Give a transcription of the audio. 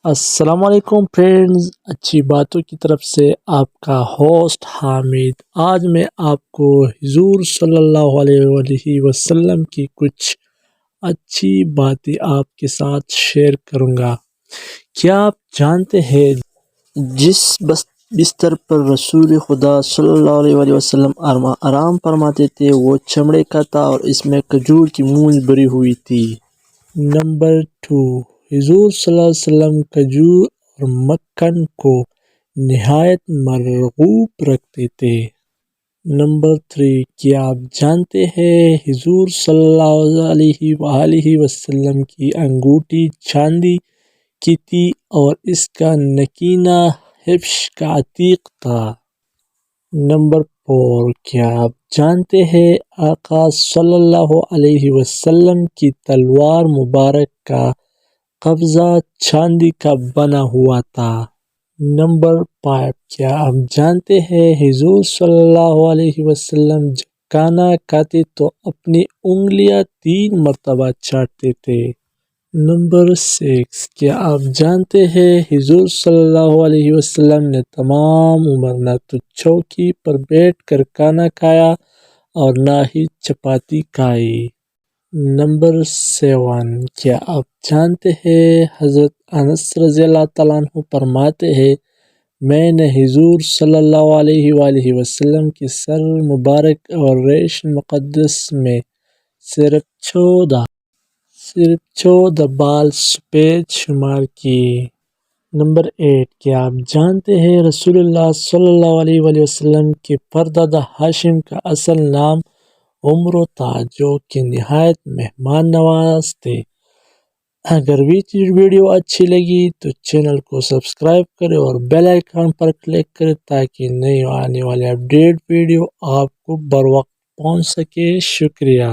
السلام علیکم فرینڈز، اچھی باتوں کی طرف سے آپ کا ہوسٹ حامد۔ آج میں آپ کو حضور صلی اللہ علیہ وآلہ وسلم کی کچھ اچھی باتیں آپ کے ساتھ شیئر کروں گا۔ کیا آپ جانتے ہیں جس بستر پر رسول خدا صلی اللہ علیہ وسلم آرام فرماتے تھے وہ چمڑے کا تھا اور اس میں کھجور کی مونج بری ہوئی تھی۔ نمبر 2، حضور صلی اللہ علیہ وسلم کھجور اور مکھن کو نہایت مرغوب رکھتے تھے۔ نمبر 3، کیا آپ جانتے ہیں حضور صلی اللہ علیہ وآلہ وسلم کی انگوٹھی چاندی کی تھی اور اس کا نگینہ حبش کا عتیق تھا۔ نمبر 4، کیا آپ جانتے ہیں آقا صلی اللہ علیہ وسلم کی تلوار مبارک کا قبضہ چاندی کا بنا ہوا تھا۔ نمبر 5، کیا آپ جانتے ہیں حضور صلی اللہ علیہ وسلم جب کھانا کھاتے تو اپنی انگلیاں 3 مرتبہ چاٹتے تھے۔ نمبر 6، کیا آپ جانتے ہیں حضور صلی اللہ علیہ وسلم نے تمام عمر نہ تو چوکی پر بیٹھ کر کھانا کھایا اور نہ ہی چپاتی کھائی۔ نمبر 7، کیا آپ جانتے ہیں حضرت انس رضی اللہ تعالیٰ عنہ فرماتے ہیں میں نے حضور صلی اللہ علیہ وآلہ وسلم کے سر مبارک اور ریش مقدس میں صرف 14 بال سفید شمار کیے۔ نمبر 8، کیا آپ جانتے ہیں رسول اللہ صلی اللہ علیہ وآلہ وسلم کے پردادا ہاشم کا اصل نام عمرو تھا جو کہ نہایت مہمان نواز تھے۔ اگر ویڈیو اچھی لگی تو چینل کو سبسکرائب کریں اور بیل آئیکن پر کلک کریں تاکہ نئی آنے والی اپڈیٹ ویڈیو آپ کو بر وقت پہنچ سکے۔ شکریہ۔